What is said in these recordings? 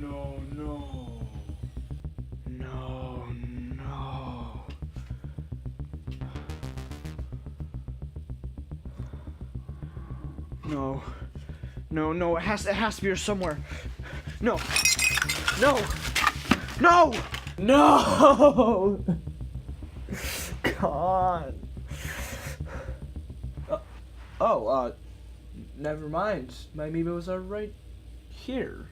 no, no. No, no. No. No, no, it has to be here somewhere. No. No. No! No! God. Never mind. My amiibos are right here.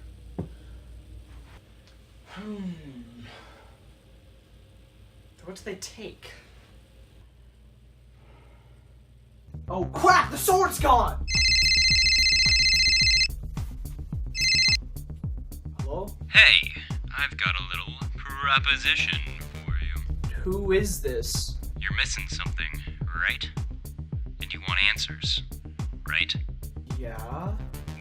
What do they take? Oh crap! The sword's gone! Hello? Hey, I've got a little proposition for you. Who is this? You're missing something, right? And you want answers, right? Yeah?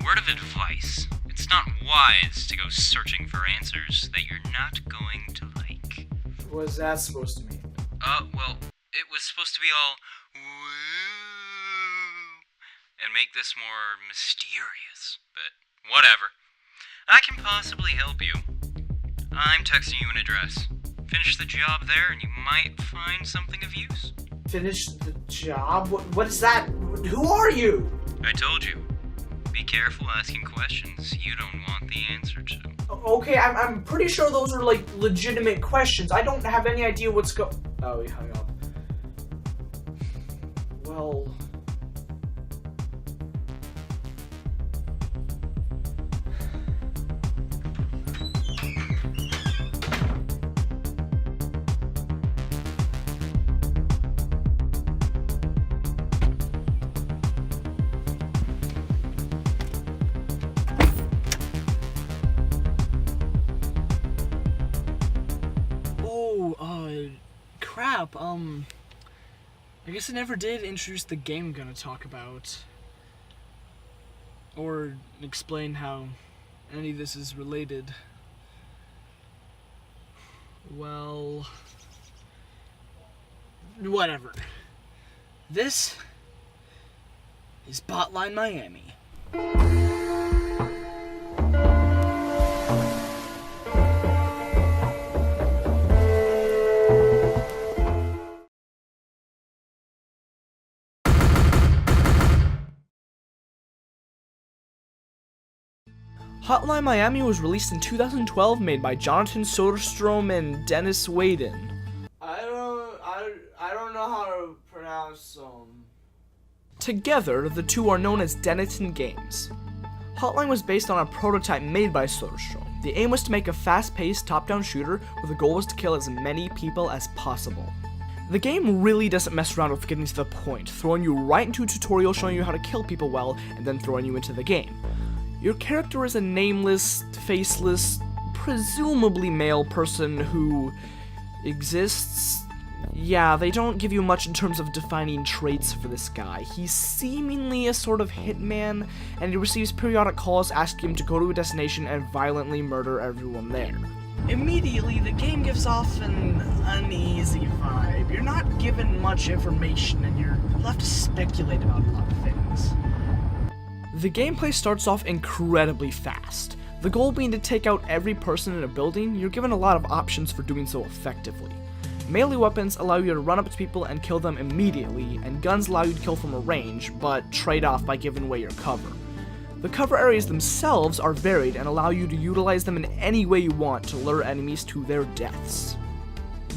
Word of advice. It's not wise to go searching for answers that you're not going to like. What is that supposed to mean? Well, it was supposed to be all woo and make this more mysterious, but whatever. I can possibly help you. I'm texting you an address. Finish the job there and you might find something of use. Finish the job? What is that? Who are you? I told you. Be careful asking questions you don't want the answer to. Okay, I'm pretty sure those are like legitimate questions. I don't have any idea what's Oh, he hung up. Well... crap, I guess I never did introduce the game I'm gonna talk about. Or explain how any of this is related. Well... whatever. This is Hotline Miami. Hotline Miami was released in 2012, made by Jonathan Soderstrom and Dennis Layton. I don't know how to pronounce them. Together, the two are known as Denton Games. Hotline was based on a prototype made by Soderstrom. The aim was to make a fast-paced, top-down shooter where the goal was to kill as many people as possible. The game really doesn't mess around with getting to the point, throwing you right into a tutorial showing you how to kill people well, and then throwing you into the game. Your character is a nameless, faceless, presumably male person who exists. Yeah, they don't give you much in terms of defining traits for this guy. He's seemingly a sort of hitman, and he receives periodic calls asking him to go to a destination and violently murder everyone there. Immediately, the game gives off an uneasy vibe. You're not given much information, and you're left to speculate about a lot of things. The gameplay starts off incredibly fast. The goal being to take out every person in a building, you're given a lot of options for doing so effectively. Melee weapons allow you to run up to people and kill them immediately, and guns allow you to kill from a range, but trade off by giving away your cover. The cover areas themselves are varied and allow you to utilize them in any way you want to lure enemies to their deaths.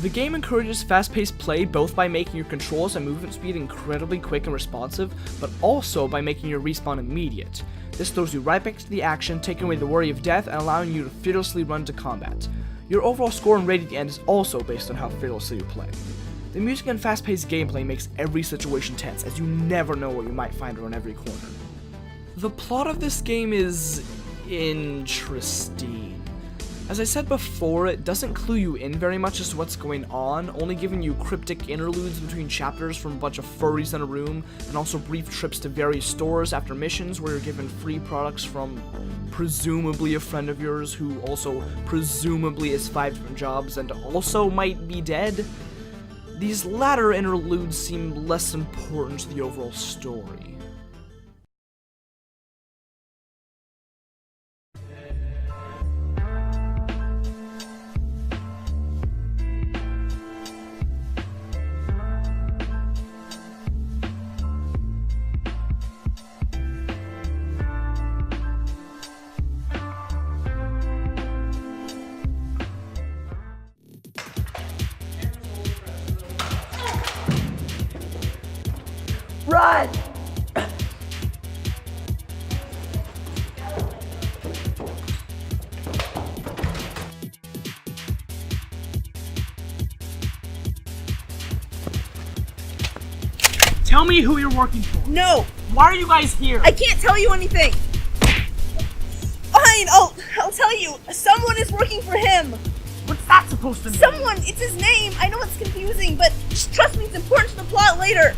The game encourages fast-paced play both by making your controls and movement speed incredibly quick and responsive, but also by making your respawn immediate. This throws you right back to the action, taking away the worry of death and allowing you to fearlessly run to combat. Your overall score and rating at the end is also based on how fearlessly you play. The music and fast-paced gameplay makes every situation tense, as you never know what you might find around every corner. The plot of this game is interesting. As I said before, it doesn't clue you in very much as to what's going on, only giving you cryptic interludes between chapters from a bunch of furries in a room, and also brief trips to various stores after missions where you're given free products from presumably a friend of yours who also presumably has 5 different jobs and also might be dead. These latter interludes seem less important to the overall story. god! Tell me who you're working for. No! Why are you guys here? I can't tell you anything! Fine, I'll tell you. Someone is working for him. What's that supposed to mean? Someone! It's his name! I know it's confusing, but just trust me, it's important to the plot later.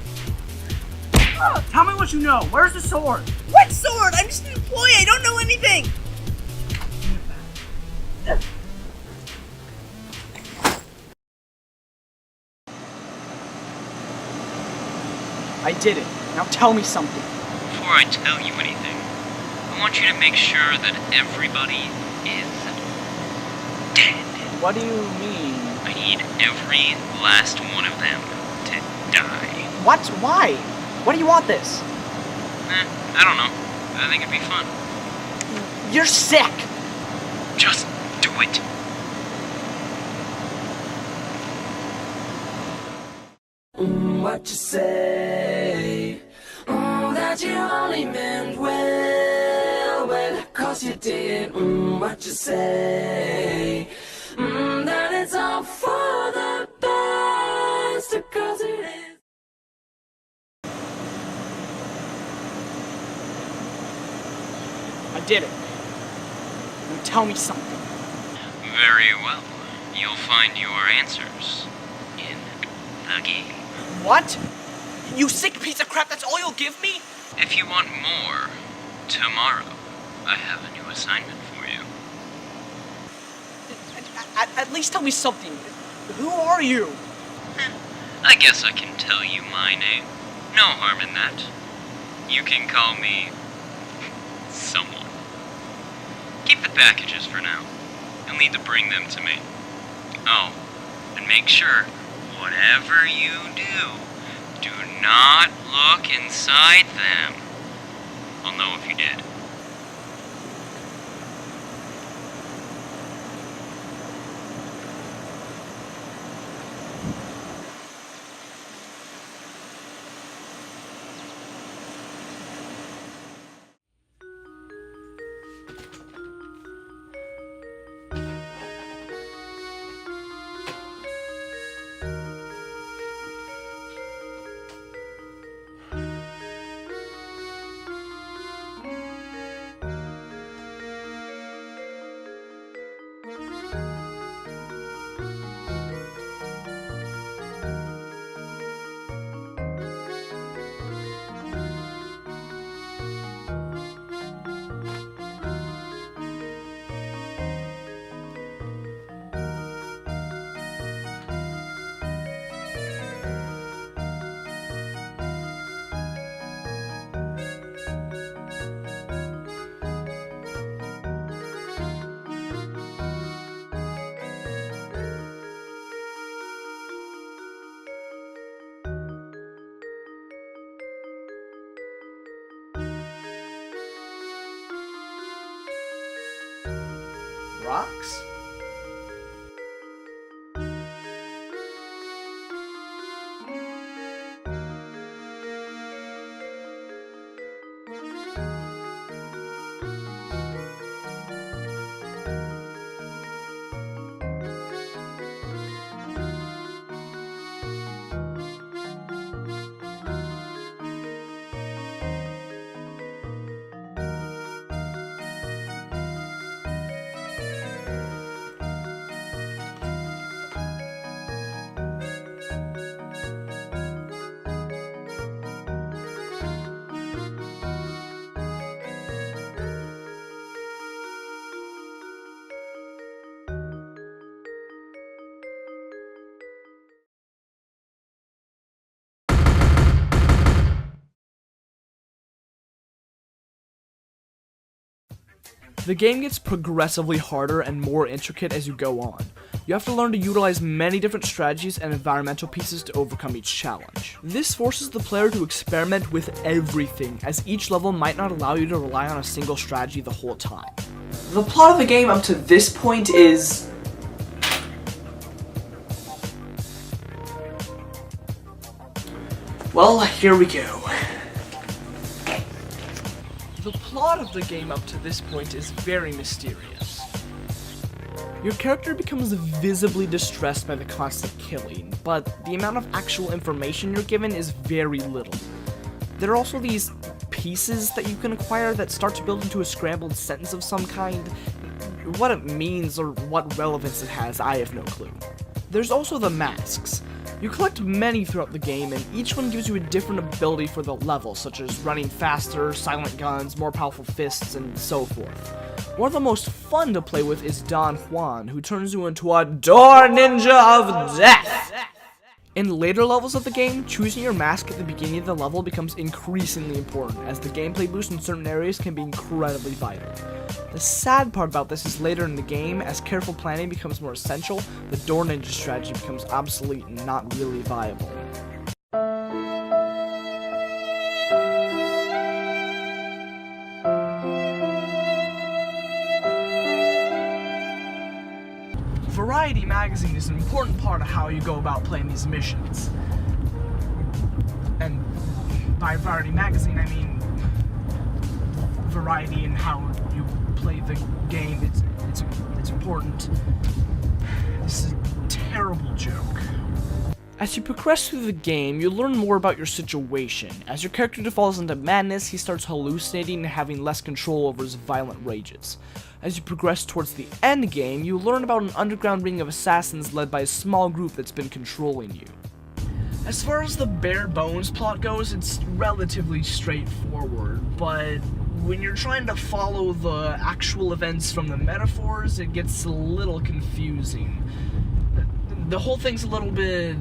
Tell me what you know. Where's the sword? What sword? I'm just an employee, I don't know anything! I did it. Now tell me something. Before I tell you anything, I want you to make sure that everybody is dead. What do you mean? I need every last one of them to die. What? Why? Why do you want this? I don't know. I think it'd be fun. You're sick! Just do it. What you say? That you only meant well, 'cause you did. What you say? That it's all for the best, 'cause it is. I did it. Now tell me something. Very well. You'll find your answers in the game. What? You sick piece of crap, that's all you'll give me? If you want more, tomorrow I have a new assignment for you. At least tell me something. Who are you? I guess I can tell you my name. No harm in that. You can call me someone. Keep the packages for now. You'll need to bring them to me. Oh, and make sure, whatever you do not look inside them. I'll know if you did. Rocks? The game gets progressively harder and more intricate as you go on. You have to learn to utilize many different strategies and environmental pieces to overcome each challenge. This forces the player to experiment with everything, as each level might not allow you to rely on a single strategy the whole time. The plot of the game up to this point is... well, here we go. The plot of the game up to this point is very mysterious. Your character becomes visibly distressed by the constant killing, but the amount of actual information you're given is very little. There are also these pieces that you can acquire that start to build into a scrambled sentence of some kind. What it means or what relevance it has, I have no clue. There's also the masks. You collect many throughout the game, and each one gives you a different ability for the level, such as running faster, silent guns, more powerful fists, and so forth. One of the most fun to play with is Don Juan, who turns you into a door ninja of death! In later levels of the game, choosing your mask at the beginning of the level becomes increasingly important, as the gameplay boost in certain areas can be incredibly vital. The sad part about this is later in the game, as careful planning becomes more essential, the door ninja strategy becomes obsolete and not really viable. Variety magazine is an important part of how you go about playing these missions. And by Variety magazine, I mean variety in how you play the game. It's important. This is a terrible joke. As you progress through the game, you learn more about your situation. As your character falls into madness, he starts hallucinating and having less control over his violent rages. As you progress towards the end game, you learn about an underground ring of assassins led by a small group that's been controlling you. As far as the bare bones plot goes, it's relatively straightforward, but when you're trying to follow the actual events from the metaphors, it gets a little confusing. The whole thing's a little bit...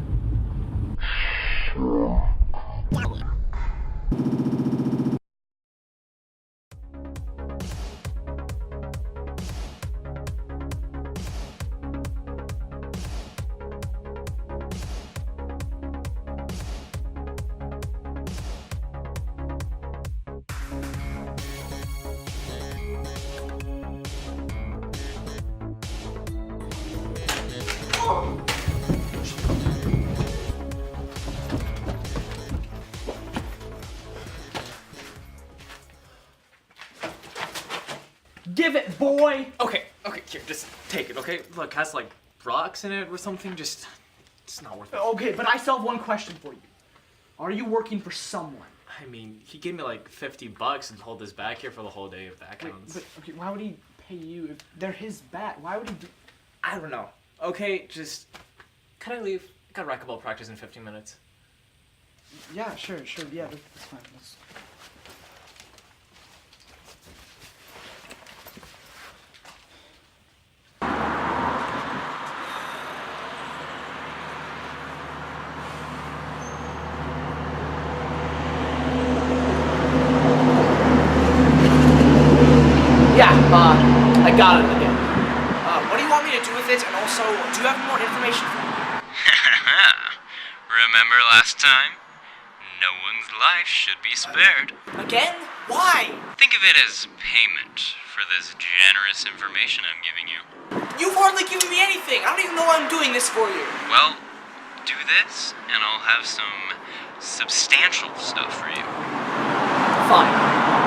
Give it, boy! Okay, here, just take it, okay? Look, has like rocks in it or something, it's not worth it. Okay, but I still have one question for you. Are you working for someone? I mean, he gave me like $50 and hold this back here for the whole day if that counts. But okay, why would he pay you if they're his bat? Why would he do... I don't know. Okay, just, can I leave? I got racquetball practice in 15 minutes. Yeah, sure, yeah, that's fine. I got it again. What do you want me to do with it, and also, do you have more information for me? Remember last time? No one's life should be spared. Again? Why? Think of it as payment for this generous information I'm giving you. You've hardly given me anything. I don't even know why I'm doing this for you. Well, do this, and I'll have some substantial stuff for you. Fine.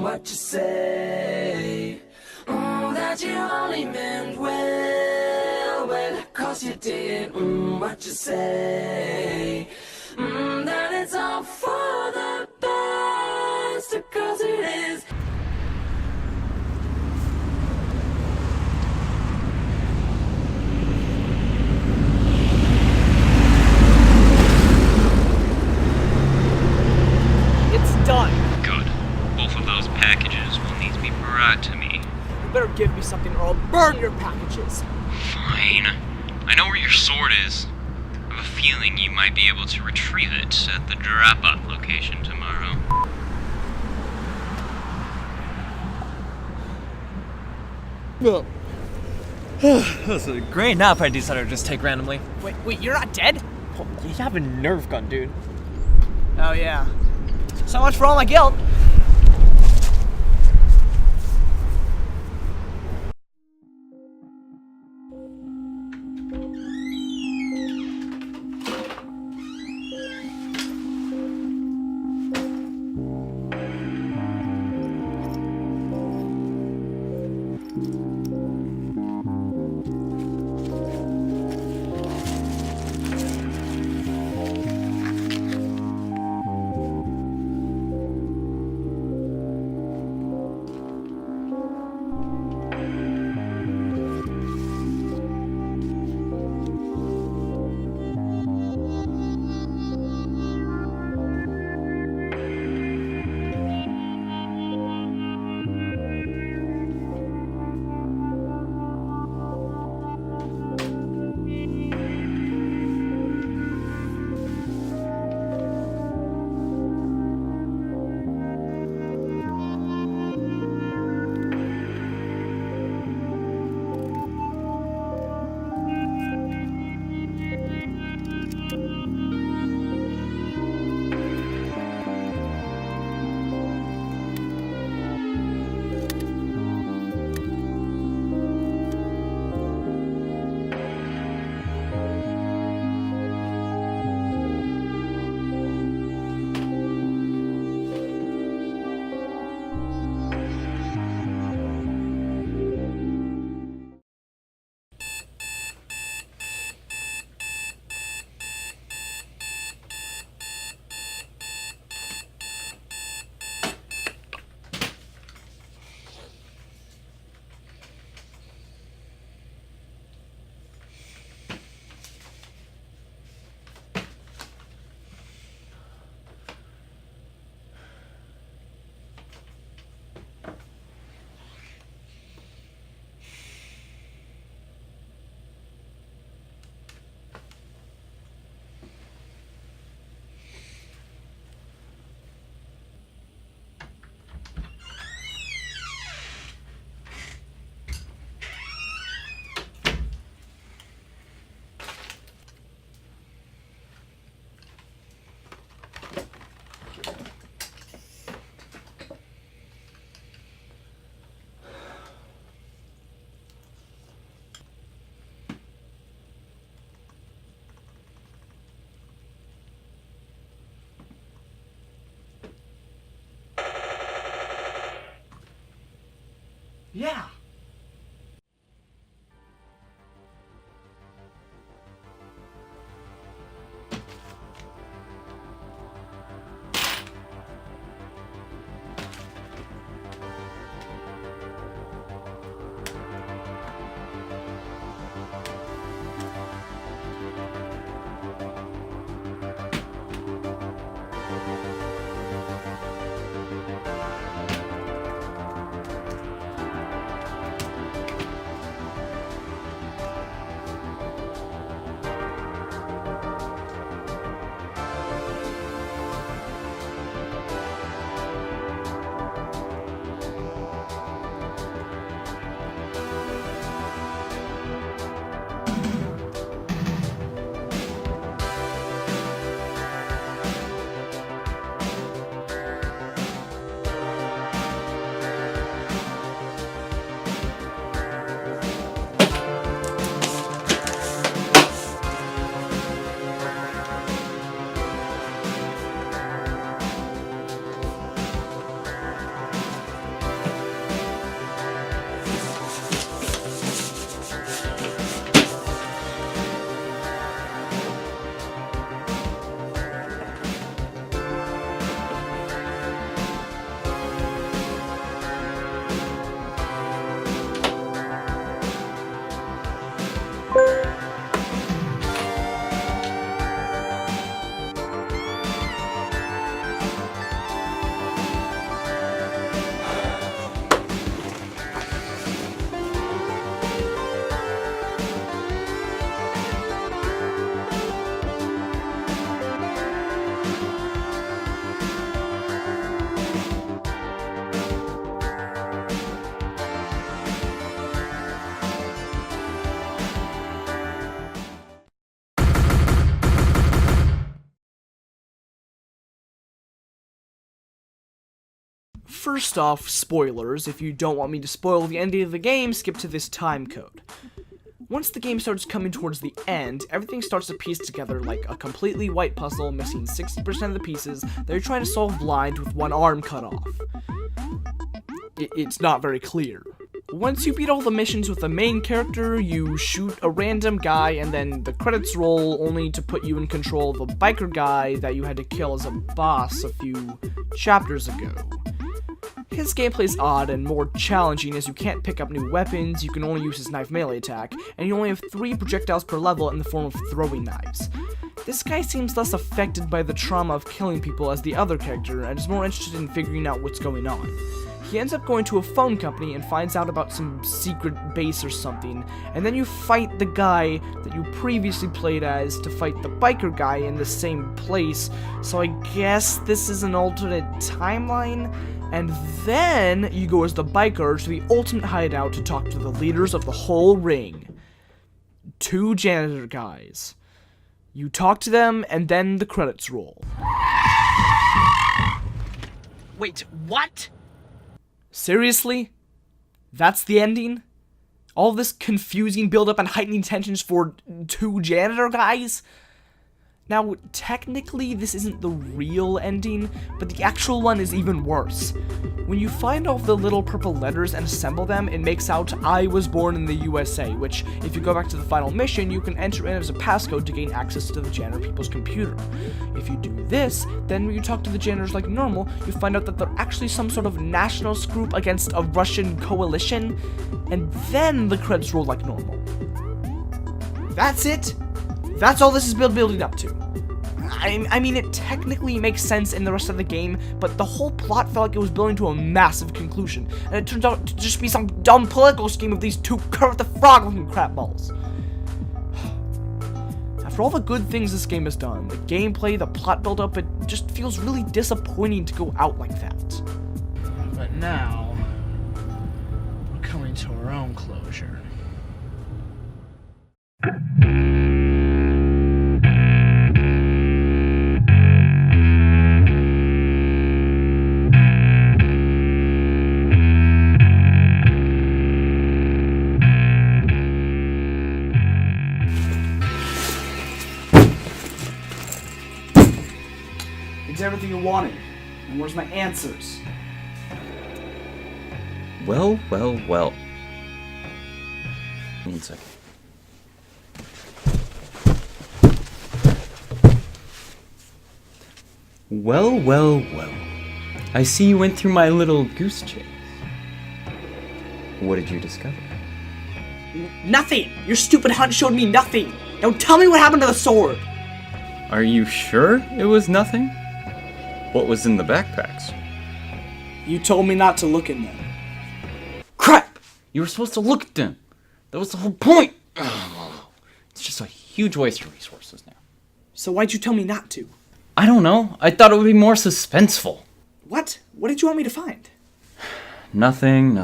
What you say? That you only meant well, 'cause you did. What you say? That it's all for the best, 'cause it is. It's done. Good. Both of those packages will need to be brought to me. You better give me something or I'll burn your packages. Fine. I know where your sword is. I have a feeling you might be able to retrieve it at the drop-off location tomorrow. Well, that's a great nap I decided to just take randomly. Wait, you're not dead? Oh, you have a Nerf gun, dude. Oh, yeah. So much for all my guilt. Yeah. First off, spoilers. If you don't want me to spoil the ending of the game, skip to this time code. Once the game starts coming towards the end, everything starts to piece together like a completely white puzzle missing 60% of the pieces that you're trying to solve blind with one arm cut off. It's not very clear. Once you beat all the missions with the main character, you shoot a random guy and then the credits roll only to put you in control of a biker guy that you had to kill as a boss a few chapters ago. His gameplay is odd and more challenging as you can't pick up new weapons, you can only use his knife melee attack, and you only have 3 projectiles per level in the form of throwing knives. This guy seems less affected by the trauma of killing people as the other character and is more interested in figuring out what's going on. He ends up going to a phone company and finds out about some secret base or something, and then you fight the guy that you previously played as to fight the biker guy in the same place, so I guess this is an alternate timeline? And then you go as the biker to the ultimate hideout to talk to the leaders of the whole ring. 2 janitor guys. You talk to them, and then the credits roll. Wait, what? Seriously? That's the ending? All this confusing build-up and heightening tensions for 2 janitor guys? Now, technically, this isn't the real ending, but the actual one is even worse. When you find all the little purple letters and assemble them, it makes out, "I was born in the USA," which, if you go back to the final mission, you can enter in as a passcode to gain access to the janitor people's computer. If you do this, then when you talk to the janitors like normal, you find out that they're actually some sort of nationalist group against a Russian coalition, and then the credits roll like normal. That's it? That's all this is building up to. I mean, it technically makes sense in the rest of the game, but the whole plot felt like it was building to a massive conclusion, and it turns out to just be some dumb political scheme of these 2 Kermit the Frog-looking crapballs. After all the good things this game has done, the gameplay, the plot build-up, it just feels really disappointing to go out like that. But now, we're coming to our own closure. It's everything you wanted. And where's my answers? Well. 1 second. Well. I see you went through my little goose chase. What did you discover? Nothing! Your stupid hunt showed me nothing! Now tell me what happened to the sword! Are you sure it was nothing? What was in the backpacks? You told me not to look in them. Crap! You were supposed to look at them! That was the whole point! It's just a huge waste of resources now. So why'd you tell me not to? I don't know. I thought it would be more suspenseful. What? What did you want me to find? Nothing.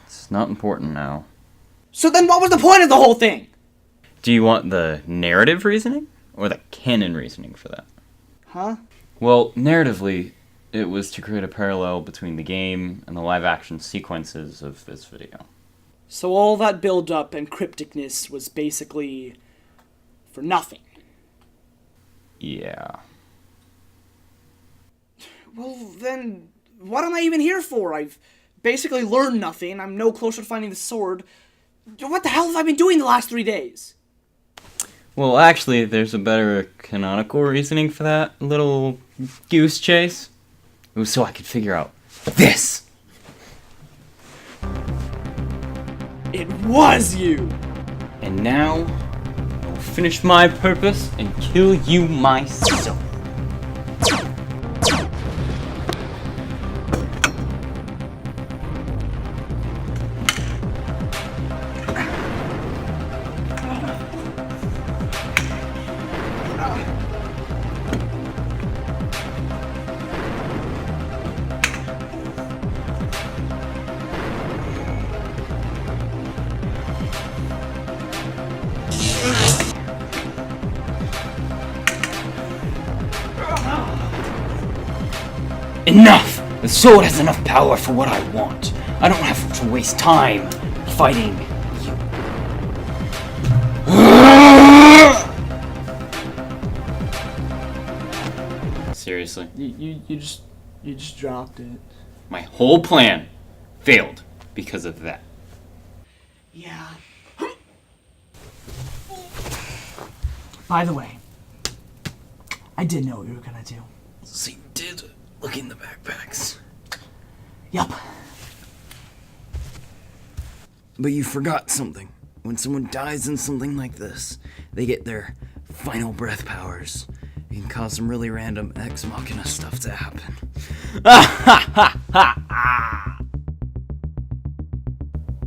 It's not important now. So then what was the point of the whole thing? Do you want the narrative reasoning? Or the canon reasoning for that? Huh? Well, narratively, it was to create a parallel between the game and the live-action sequences of this video. So all that build-up and crypticness was basically for nothing. Yeah. Well, then, what am I even here for? I've basically learned nothing. I'm no closer to finding the sword. What the hell have I been doing the last 3 days? Well, actually, there's a better canonical reasoning for that little goose chase. It was so I could figure out this! It was you! And now, I will finish my purpose and kill you myself. Enough! The sword has enough power for what I want. I don't have to waste time fighting you. Seriously? You just dropped it. My whole plan failed because of that. Yeah. By the way, I did know what you were gonna do. So you did look in the backpacks. Yup. But you forgot something. When someone dies in something like this, they get their final breath powers. It can cause some really random ex machina stuff to happen.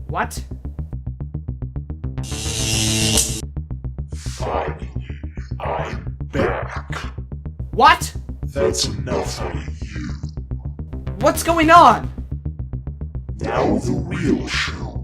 What? Finally, I'm back. What? That's enough out of you. What's going on? Now the real show